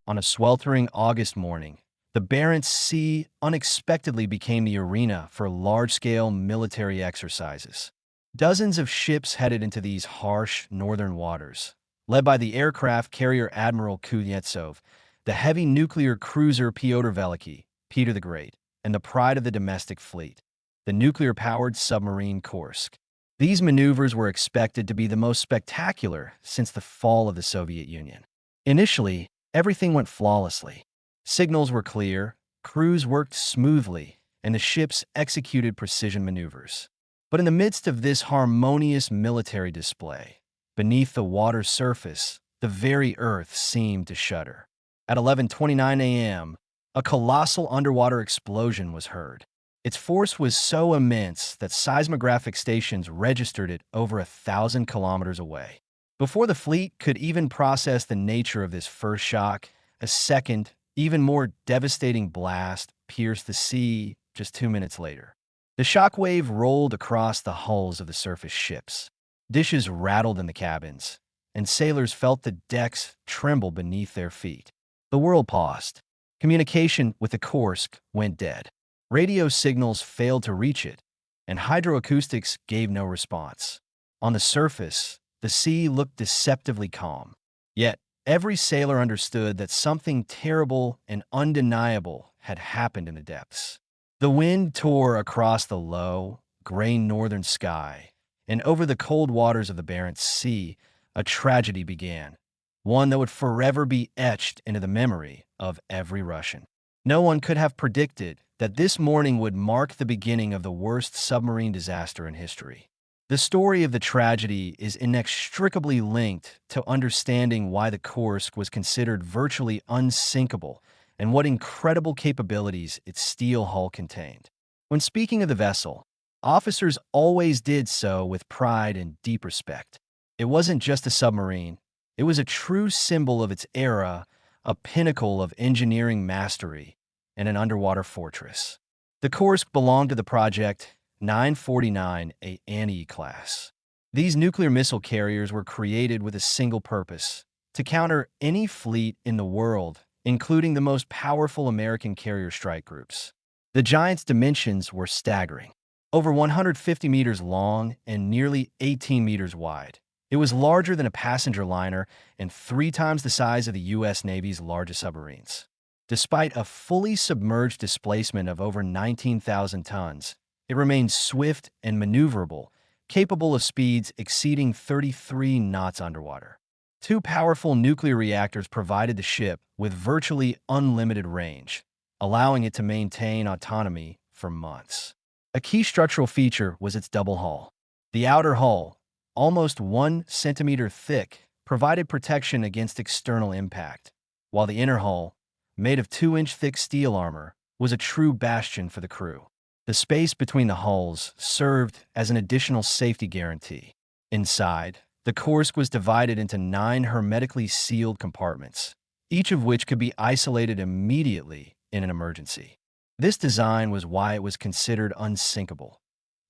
On a sweltering August morning, the Barents Sea unexpectedly became the arena for large-scale military exercises. Dozens of ships headed into these harsh northern waters, led by the aircraft carrier Admiral Kuznetsov, the heavy nuclear cruiser Pyotr Veliky, Peter the Great, and the pride of the domestic fleet, the nuclear-powered submarine Kursk. These maneuvers were expected to be the most spectacular since the fall of the Soviet Union. Initially, everything went flawlessly. Signals were clear, crews worked smoothly, and the ships executed precision maneuvers. But in the midst of this harmonious military display, beneath the water's surface, the very earth seemed to shudder. At 11:29 a.m., a colossal underwater explosion was heard. Its force was so immense that seismographic stations registered it over 1,000 kilometers away. Before the fleet could even process the nature of this first shock, a second, even more devastating blast pierced the sea just 2 minutes later. The shockwave rolled across the hulls of the surface ships. Dishes rattled in the cabins, and sailors felt the decks tremble beneath their feet. The world paused. Communication with the Kursk went dead. Radio signals failed to reach it, and hydroacoustics gave no response. On the surface, the sea looked deceptively calm. Yet, every sailor understood that something terrible and undeniable had happened in the depths. The wind tore across the low, gray northern sky, and over the cold waters of the Barents Sea, a tragedy began, one that would forever be etched into the memory of every Russian. No one could have predicted that this morning would mark the beginning of the worst submarine disaster in history. The story of the tragedy is inextricably linked to understanding why the Kursk was considered virtually unsinkable and what incredible capabilities its steel hull contained. When speaking of the vessel, officers always did so with pride and deep respect. It wasn't just a submarine, it was a true symbol of its era, a pinnacle of engineering mastery, and an underwater fortress. The Kursk belonged to the Project 949 A Annie class. These nuclear missile carriers were created with a single purpose: to counter any fleet in the world, including the most powerful American carrier strike groups. The giant's dimensions were staggering. Over 150 meters long and nearly 18 meters wide. It was larger than a passenger liner and 3 times the size of the U.S. Navy's largest submarines. Despite a fully submerged displacement of over 19,000 tons, it remained swift and maneuverable, capable of speeds exceeding 33 knots underwater. 2 powerful nuclear reactors provided the ship with virtually unlimited range, allowing it to maintain autonomy for months. A key structural feature was its double hull. The outer hull, almost 1 centimeter thick, provided protection against external impact, while the inner hull, made of 2-inch thick steel armor, was a true bastion for the crew. The space between the hulls served as an additional safety guarantee. Inside, the Kursk was divided into 9 hermetically sealed compartments, each of which could be isolated immediately in an emergency. This design was why it was considered unsinkable.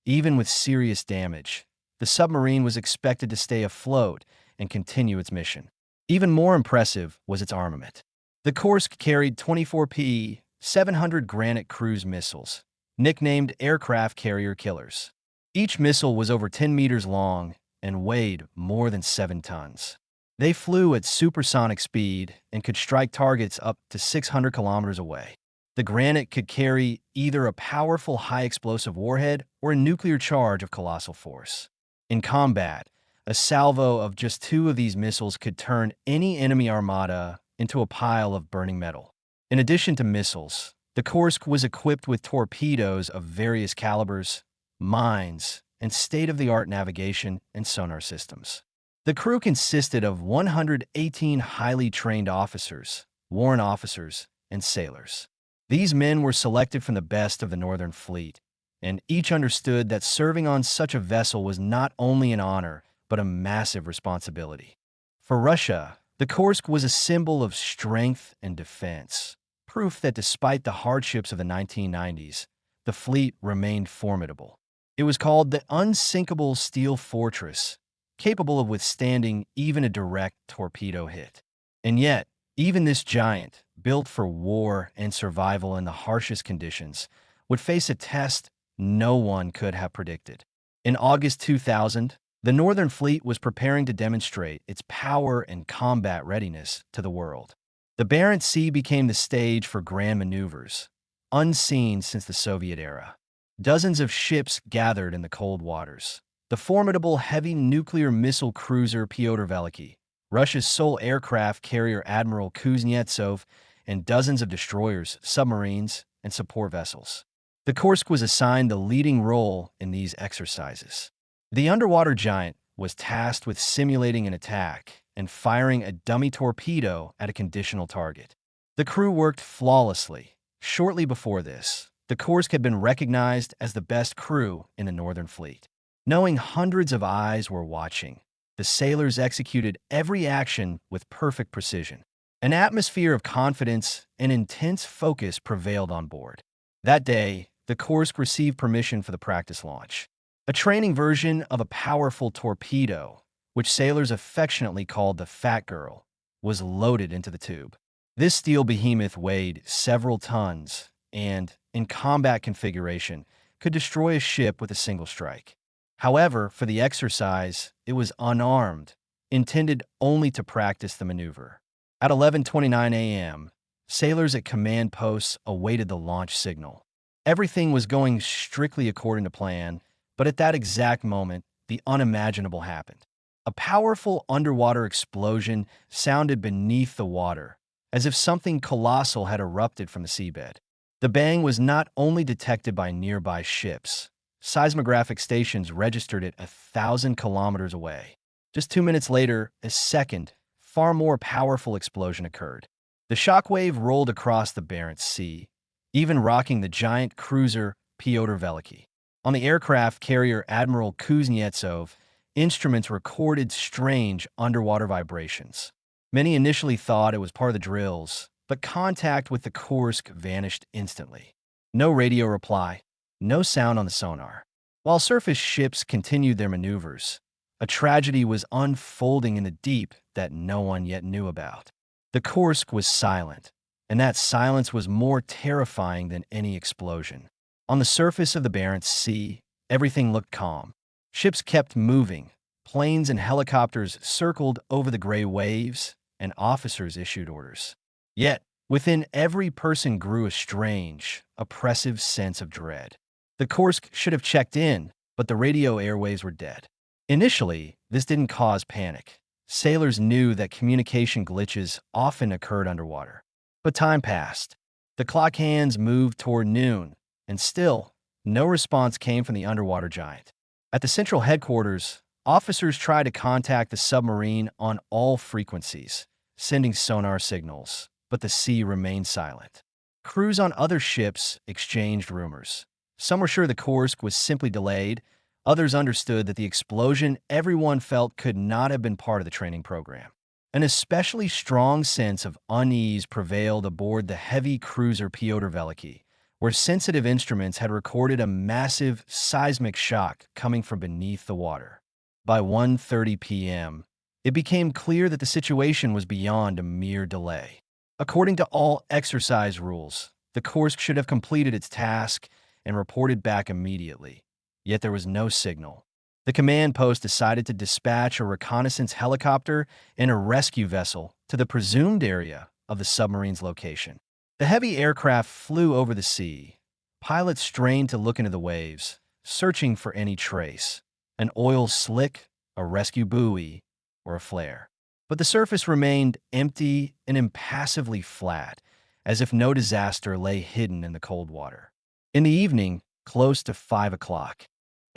Even with serious damage, the submarine was expected to stay afloat and continue its mission. Even more impressive was its armament. The Kursk carried 24 P-700 Granite cruise missiles, nicknamed aircraft carrier killers. Each missile was over 10 meters long and weighed more than 7 tons. They flew at supersonic speed and could strike targets up to 600 kilometers away. The Granite could carry either a powerful high-explosive warhead or a nuclear charge of colossal force. In combat, a salvo of just 2 of these missiles could turn any enemy armada into a pile of burning metal. In addition to missiles, the Kursk was equipped with torpedoes of various calibers, mines, and state-of-the-art navigation and sonar systems. The crew consisted of 118 highly trained officers, warrant officers, and sailors. These men were selected from the best of the Northern Fleet, and each understood that serving on such a vessel was not only an honor, but a massive responsibility. For Russia, the Kursk was a symbol of strength and defense, proof that despite the hardships of the 1990s, the fleet remained formidable. It was called the unsinkable steel fortress, capable of withstanding even a direct torpedo hit. And yet, Even this giant, built for war and survival in the harshest conditions, would face a test no one could have predicted. In August 2000, the Northern Fleet was preparing to demonstrate its power and combat readiness to the world. The Barents Sea became the stage for grand maneuvers, unseen since the Soviet era. Dozens of ships gathered in the cold waters. The formidable heavy nuclear missile cruiser Pyotr Veliky, Russia's sole aircraft carrier Admiral Kuznetsov, and dozens of destroyers, submarines, and support vessels. The Kursk was assigned the leading role in these exercises. The underwater giant was tasked with simulating an attack and firing a dummy torpedo at a conditional target. The crew worked flawlessly. Shortly before this, the Kursk had been recognized as the best crew in the Northern Fleet. Knowing hundreds of eyes were watching, the sailors executed every action with perfect precision. An atmosphere of confidence and intense focus prevailed on board. That day, the Kursk received permission for the practice launch. A training version of a powerful torpedo, which sailors affectionately called the Fat Girl, was loaded into the tube. This steel behemoth weighed several tons and, in combat configuration, could destroy a ship with a single strike. However, for the exercise, it was unarmed, intended only to practice the maneuver. At 11:29 a.m., sailors at command posts awaited the launch signal. Everything was going strictly according to plan, but at that exact moment, the unimaginable happened. A powerful underwater explosion sounded beneath the water, as if something colossal had erupted from the seabed. The bang was not only detected by nearby ships. Seismographic stations registered it 1,000 kilometers away. Just 2 minutes later, a second, far more powerful explosion occurred. The shockwave rolled across the Barents Sea, even rocking the giant cruiser Pyotr Veliky. On the aircraft carrier Admiral Kuznetsov, instruments recorded strange underwater vibrations. Many initially thought it was part of the drills, but contact with the Kursk vanished instantly. No radio reply, no sound on the sonar. While surface ships continued their maneuvers, a tragedy was unfolding in the deep that no one yet knew about. The Kursk was silent, and that silence was more terrifying than any explosion. On the surface of the Barents Sea, everything looked calm. Ships kept moving, planes and helicopters circled over the gray waves, and officers issued orders. Yet, within every person grew a strange, oppressive sense of dread. The Kursk should have checked in, but the radio airwaves were dead. Initially, this didn't cause panic. Sailors knew that communication glitches often occurred underwater. But time passed. The clock hands moved toward noon, and still, no response came from the underwater giant. At the central headquarters, officers tried to contact the submarine on all frequencies, sending sonar signals, but the sea remained silent. Crews on other ships exchanged rumors. Some were sure the Kursk was simply delayed. Others understood that the explosion everyone felt could not have been part of the training program. An especially strong sense of unease prevailed aboard the heavy cruiser Pyotr Veliky, where sensitive instruments had recorded a massive seismic shock coming from beneath the water. By 1:30 p.m., it became clear that the situation was beyond a mere delay. According to all exercise rules, the Kursk should have completed its task and reported back immediately. Yet there was no signal. The command post decided to dispatch a reconnaissance helicopter and a rescue vessel to the presumed area of the submarine's location. The heavy aircraft flew over the sea. Pilots strained to look into the waves, searching for any trace, an oil slick, a rescue buoy, or a flare. But the surface remained empty and impassively flat, as if no disaster lay hidden in the cold water. In the evening, close to 5 o'clock,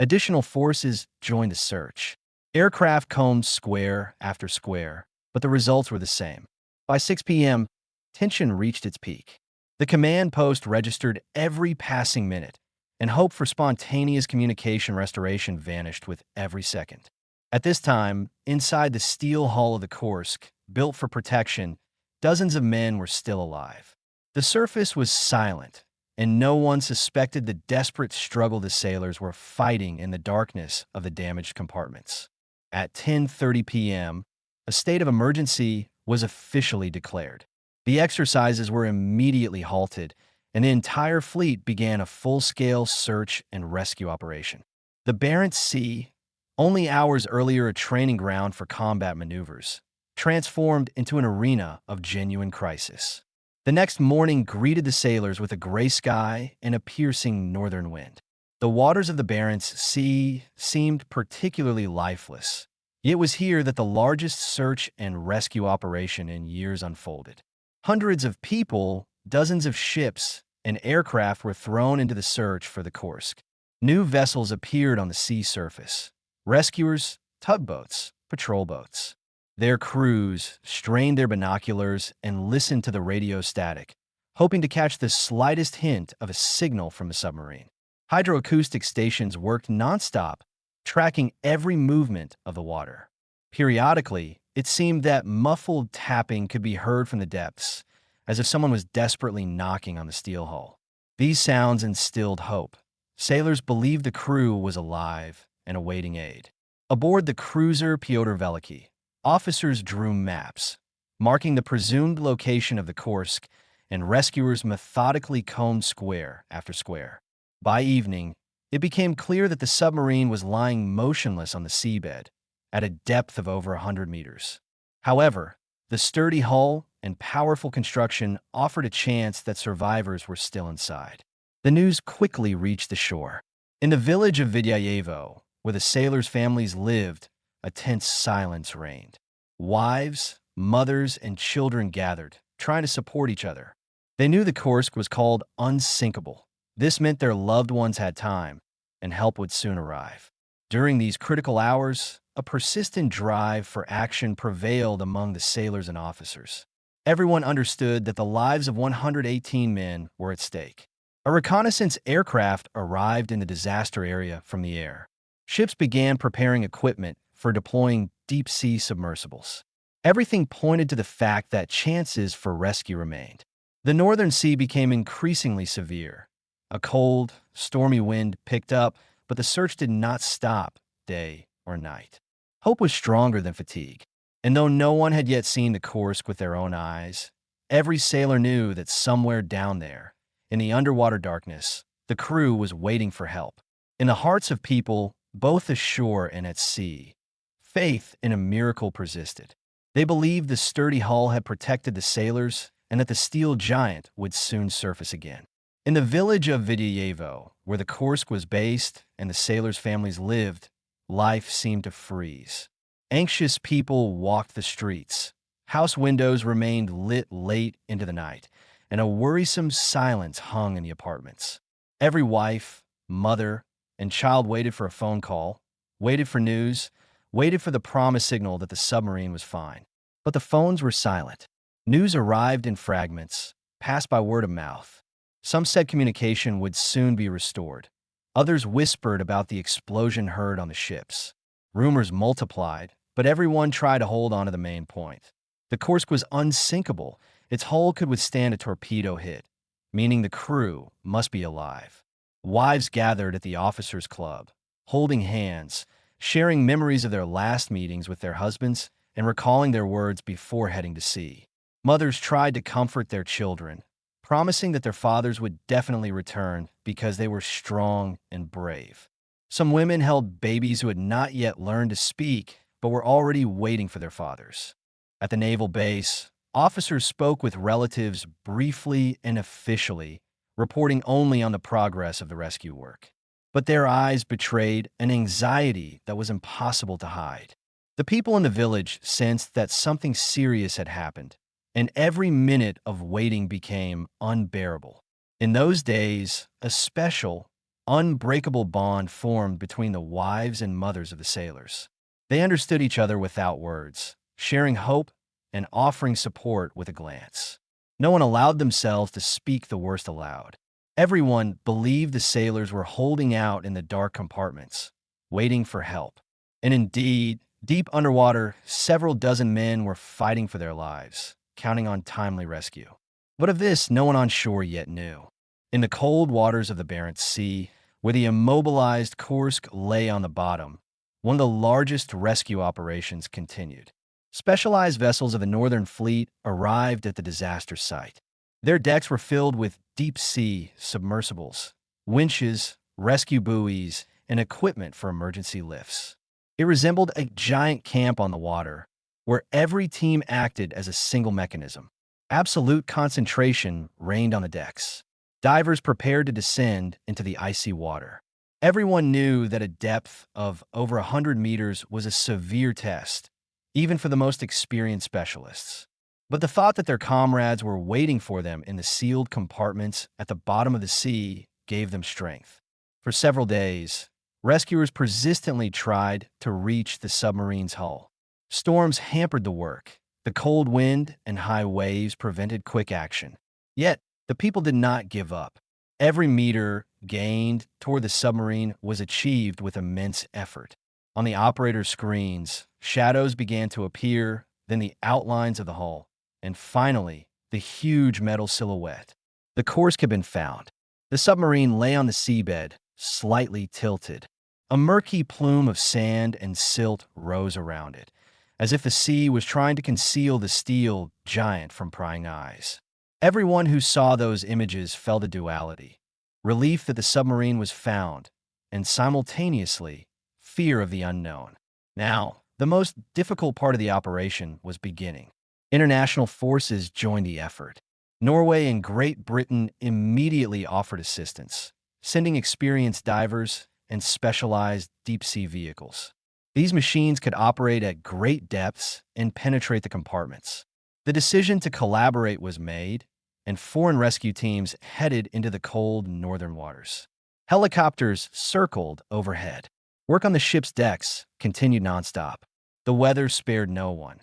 additional forces joined the search. Aircraft combed square after square, but the results were the same. By 6 p.m., tension reached its peak. The command post registered every passing minute, and hope for spontaneous communication restoration vanished with every second. At this time, inside the steel hull of the Kursk, built for protection, dozens of men were still alive. The surface was silent, and no one suspected the desperate struggle the sailors were fighting in the darkness of the damaged compartments. At 10:30 p.m., a state of emergency was officially declared. The exercises were immediately halted, and the entire fleet began a full-scale search and rescue operation. The Barents Sea, only hours earlier a training ground for combat maneuvers, transformed into an arena of genuine crisis. The next morning greeted the sailors with a gray sky and a piercing northern wind. The waters of the Barents Sea seemed particularly lifeless. It was here that the largest search and rescue operation in years unfolded. Hundreds of people, dozens of ships, and aircraft were thrown into the search for the Kursk. New vessels appeared on the sea surface. Rescuers, tugboats, patrol boats. Their crews strained their binoculars and listened to the radio static, hoping to catch the slightest hint of a signal from a submarine. Hydroacoustic stations worked nonstop, tracking every movement of the water. Periodically, it seemed that muffled tapping could be heard from the depths, as if someone was desperately knocking on the steel hull. These sounds instilled hope. Sailors believed the crew was alive and awaiting aid. Aboard the cruiser Pyotr Veliky, officers drew maps, marking the presumed location of the Kursk, and rescuers methodically combed square after square. By evening, it became clear that the submarine was lying motionless on the seabed, at a depth of over 100 meters. However, the sturdy hull and powerful construction offered a chance that survivors were still inside. The news quickly reached the shore. In the village of Vidyayevo, where the sailors' families lived, a tense silence reigned. Wives, mothers, and children gathered, trying to support each other. They knew the Kursk was called unsinkable. This meant their loved ones had time, and help would soon arrive. During these critical hours, a persistent drive for action prevailed among the sailors and officers. Everyone understood that the lives of 118 men were at stake. A reconnaissance aircraft arrived in the disaster area from the air. Ships began preparing equipment for deploying deep-sea submersibles. Everything pointed to the fact that chances for rescue remained. The northern sea became increasingly severe. A cold, stormy wind picked up, but the search did not stop day or night. Hope was stronger than fatigue, and though no one had yet seen the Kursk with their own eyes, every sailor knew that somewhere down there, in the underwater darkness, the crew was waiting for help. In the hearts of people, both ashore and at sea, faith in a miracle persisted. They believed the sturdy hull had protected the sailors and that the steel giant would soon surface again. In the village of Vidyayevo, where the Kursk was based and the sailors' families lived, life seemed to freeze. Anxious people walked the streets. House windows remained lit late into the night, and a worrisome silence hung in the apartments. Every wife, mother, and child waited for a phone call, waited for news, waited for the promised signal that the submarine was fine. But the phones were silent. News arrived in fragments, passed by word of mouth. Some said communication would soon be restored. Others whispered about the explosion heard on the ships. Rumors multiplied, but everyone tried to hold on to the main point. The Kursk was unsinkable. Its hull could withstand a torpedo hit, meaning the crew must be alive. Wives gathered at the officers' club, holding hands, sharing memories of their last meetings with their husbands and recalling their words before heading to sea. Mothers tried to comfort their children, promising that their fathers would definitely return because they were strong and brave. Some women held babies who had not yet learned to speak but were already waiting for their fathers. At the naval base, officers spoke with relatives briefly and officially, reporting only on the progress of the rescue work. But their eyes betrayed an anxiety that was impossible to hide. The people in the village sensed that something serious had happened, and every minute of waiting became unbearable. In those days, a special, unbreakable bond formed between the wives and mothers of the sailors. They understood each other without words, sharing hope and offering support with a glance. No one allowed themselves to speak the worst aloud. Everyone believed the sailors were holding out in the dark compartments, waiting for help. And indeed, deep underwater, several dozen men were fighting for their lives, counting on timely rescue. But of this, no one on shore yet knew. In the cold waters of the Barents Sea, where the immobilized Kursk lay on the bottom, one of the largest rescue operations continued. Specialized vessels of the Northern Fleet arrived at the disaster site. Their decks were filled with deep-sea submersibles, winches, rescue buoys, and equipment for emergency lifts. It resembled a giant camp on the water, where every team acted as a single mechanism. Absolute concentration reigned on the decks. Divers prepared to descend into the icy water. Everyone knew that a depth of over 100 meters was a severe test, even for the most experienced specialists. But the thought that their comrades were waiting for them in the sealed compartments at the bottom of the sea gave them strength. For several days, rescuers persistently tried to reach the submarine's hull. Storms hampered the work. The cold wind and high waves prevented quick action. Yet, the people did not give up. Every meter gained toward the submarine was achieved with immense effort. On the operator's screens, shadows began to appear, then the outlines of the hull, and finally, the huge metal silhouette. The Kursk had been found. The submarine lay on the seabed, slightly tilted. A murky plume of sand and silt rose around it, as if the sea was trying to conceal the steel giant from prying eyes. Everyone who saw those images felt a duality: relief that the submarine was found, and simultaneously, fear of the unknown. Now, the most difficult part of the operation was beginning. International forces joined the effort. Norway and Great Britain immediately offered assistance, sending experienced divers and specialized deep-sea vehicles. These machines could operate at great depths and penetrate the compartments. The decision to collaborate was made, and foreign rescue teams headed into the cold northern waters. Helicopters circled overhead. Work on the ship's decks continued nonstop. The weather spared no one.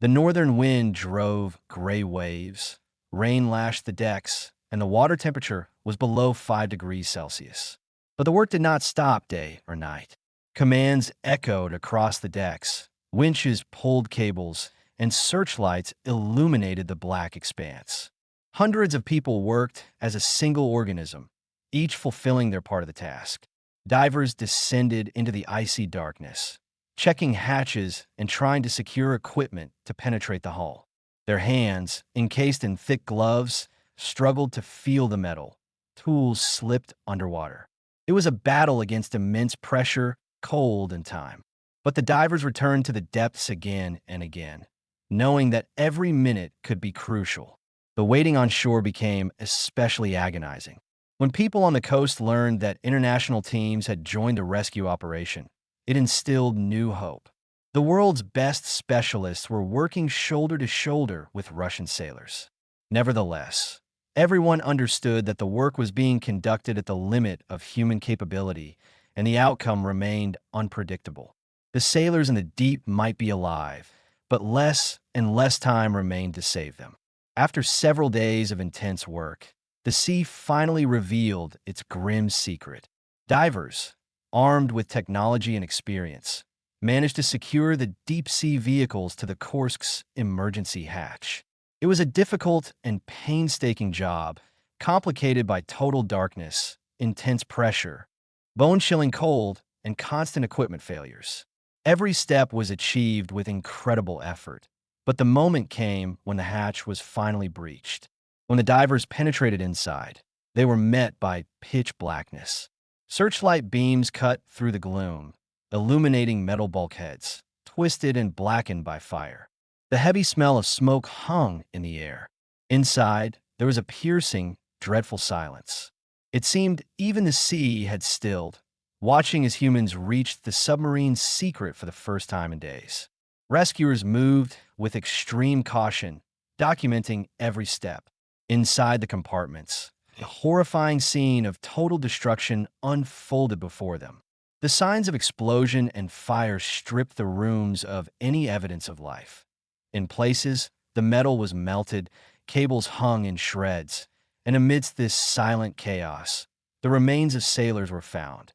The northern wind drove gray waves, rain lashed the decks, and the water temperature was below 5 degrees Celsius. But the work did not stop day or night. Commands echoed across the decks, winches pulled cables, and searchlights illuminated the black expanse. Hundreds of people worked as a single organism, each fulfilling their part of the task. Divers descended into the icy darkness, checking hatches and trying to secure equipment to penetrate the hull. Their hands, encased in thick gloves, struggled to feel the metal. Tools slipped underwater. It was a battle against immense pressure, cold, and time. But the divers returned to the depths again and again, knowing that every minute could be crucial. The waiting on shore became especially agonizing. When people on the coast learned that international teams had joined the rescue operation, it instilled new hope. The world's best specialists were working shoulder to shoulder with Russian sailors. Nevertheless, everyone understood that the work was being conducted at the limit of human capability, and the outcome remained unpredictable. The sailors in the deep might be alive, but less and less time remained to save them. After several days of intense work, the sea finally revealed its grim secret. Divers, armed with technology and experience, managed to secure the deep-sea vehicles to the Kursk's emergency hatch. It was a difficult and painstaking job, complicated by total darkness, intense pressure, bone-chilling cold, and constant equipment failures. Every step was achieved with incredible effort, but the moment came when the hatch was finally breached. When the divers penetrated inside, they were met by pitch blackness. Searchlight beams cut through the gloom, illuminating metal bulkheads, twisted and blackened by fire. The heavy smell of smoke hung in the air. Inside, there was a piercing, dreadful silence. It seemed even the sea had stilled, watching as humans reached the submarine's secret for the first time in days. Rescuers moved with extreme caution, documenting every step. Inside the compartments, a horrifying scene of total destruction unfolded before them. The signs of explosion and fire stripped the rooms of any evidence of life. In places, the metal was melted, cables hung in shreds, and amidst this silent chaos, the remains of sailors were found,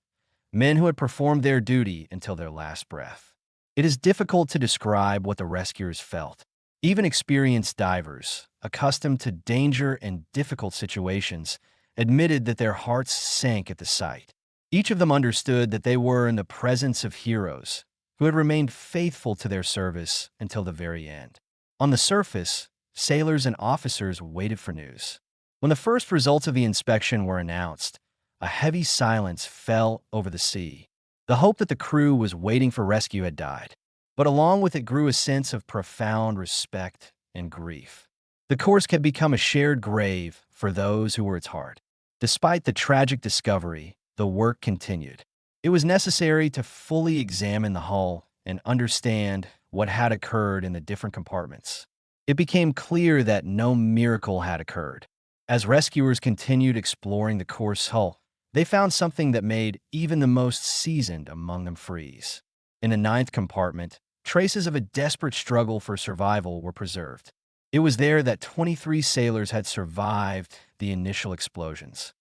men who had performed their duty until their last breath. It is difficult to describe what the rescuers felt. Even experienced divers, accustomed to danger and difficult situations, admitted that their hearts sank at the sight. Each of them understood that they were in the presence of heroes, who had remained faithful to their service until the very end. On the surface, sailors and officers waited for news. When the first results of the inspection were announced, a heavy silence fell over the sea. The hope that the crew was waiting for rescue had died, but along with it grew a sense of profound respect and grief. The Kursk had become a shared grave for those who were its heart. Despite the tragic discovery, the work continued. It was necessary to fully examine the hull and understand what had occurred in the different compartments. It became clear that no miracle had occurred. As rescuers continued exploring the Kursk's hull, they found something that made even the most seasoned among them freeze. In the ninth compartment, traces of a desperate struggle for survival were preserved. It was there that 23 sailors had survived the initial explosions.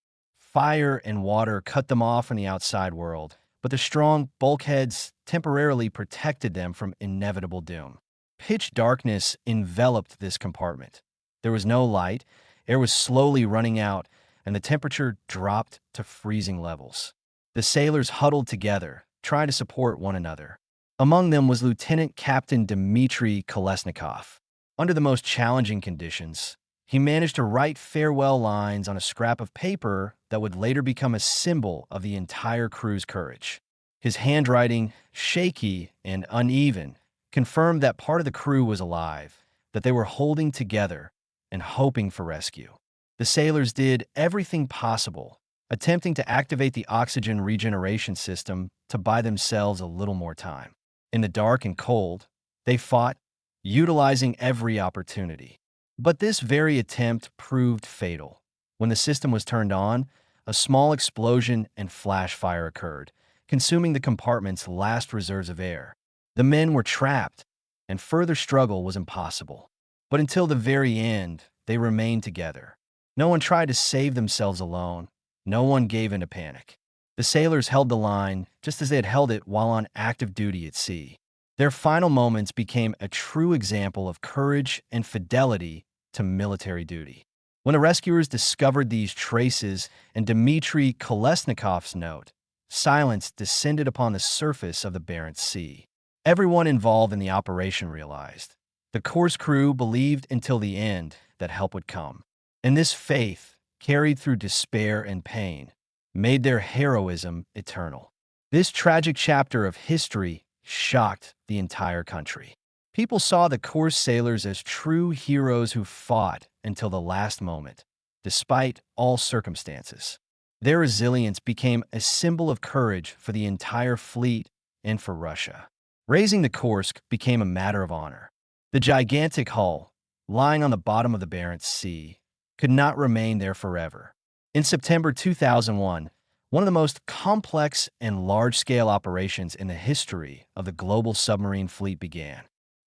Fire and water cut them off from the outside world, but the strong bulkheads temporarily protected them from inevitable doom. Pitch darkness enveloped this compartment. There was no light, air was slowly running out, and the temperature dropped to freezing levels. The sailors huddled together, trying to support one another. Among them was Lieutenant Captain Dmitry Kolesnikov. Under the most challenging conditions, he managed to write farewell lines on a scrap of paper that would later become a symbol of the entire crew's courage. His handwriting, shaky and uneven, confirmed that part of the crew was alive, that they were holding together and hoping for rescue. The sailors did everything possible, attempting to activate the oxygen regeneration system to buy themselves a little more time. In the dark and cold, they fought, utilizing every opportunity. But this very attempt proved fatal. When the system was turned on, a small explosion and flash fire occurred, consuming the compartment's last reserves of air. The men were trapped, and further struggle was impossible. But until the very end, they remained together. No one tried to save themselves alone. No one gave in to panic. The sailors held the line just as they had held it while on active duty at sea. Their final moments became a true example of courage and fidelity to military duty. When the rescuers discovered these traces and Dmitry Kolesnikov's note, silence descended upon the surface of the Barents Sea. Everyone involved in the operation realized. The Kursk crew believed until the end that help would come. And this faith, carried through despair and pain, made their heroism eternal. This tragic chapter of history shocked the entire country. People saw the Kursk sailors as true heroes who fought until the last moment, despite all circumstances. Their resilience became a symbol of courage for the entire fleet and for Russia. Raising the Kursk became a matter of honor. The gigantic hull, lying on the bottom of the Barents Sea, could not remain there forever. In September 2001, one of the most complex and large-scale operations in the history of the global submarine fleet began.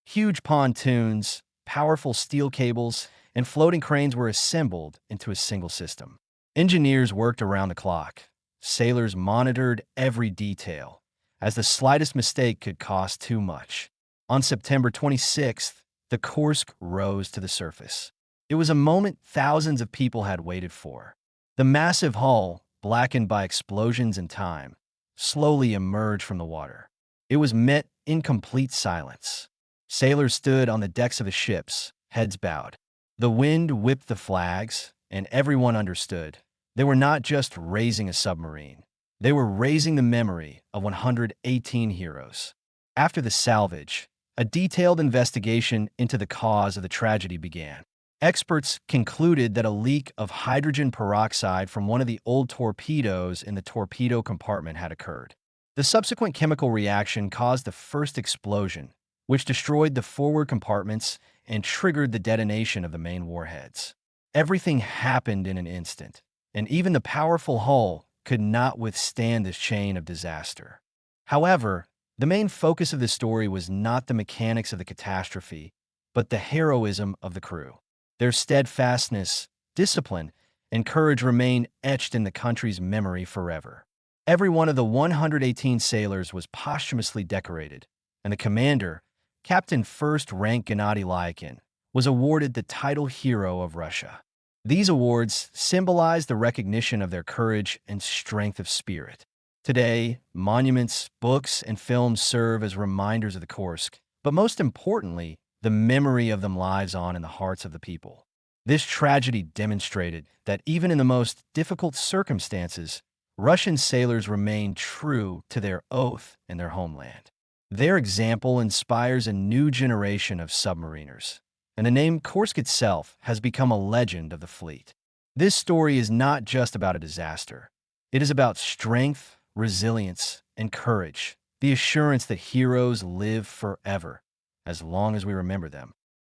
Huge pontoons, powerful steel cables, and floating cranes were assembled into a single system. Engineers worked around the clock. Sailors monitored every detail, as the slightest mistake could cost too much. On September 26th, the Kursk rose to the surface. It was a moment thousands of people had waited for. The massive hull, blackened by explosions and time, slowly emerged from the water. It was met in complete silence. Sailors stood on the decks of the ships, heads bowed. The wind whipped the flags, and everyone understood. They were not just raising a submarine. They were raising the memory of 118 heroes. After the salvage, a detailed investigation into the cause of the tragedy began. Experts concluded that a leak of hydrogen peroxide from one of the old torpedoes in the torpedo compartment had occurred. The subsequent chemical reaction caused the first explosion, which destroyed the forward compartments and triggered the detonation of the main warheads. Everything happened in an instant, and even the powerful hull could not withstand this chain of disaster. However, the main focus of the story was not the mechanics of the catastrophe, but the heroism of the crew. Their steadfastness, discipline, and courage remain etched in the country's memory forever. Every one of the 118 sailors was posthumously decorated, and the commander, Captain First Rank Gennady Lyakin, was awarded the title Hero of Russia. These awards symbolize the recognition of their courage and strength of spirit. Today, monuments, books, and films serve as reminders of the Kursk, but most importantly, the memory of them lives on in the hearts of the people. This tragedy demonstrated that even in the most difficult circumstances, Russian sailors remained true to their oath and their homeland. Their example inspires a new generation of submariners, and the name Kursk itself has become a legend of the fleet. This story is not just about a disaster. It is about strength, resilience, and courage, the assurance that heroes live forever, as long as we remember them.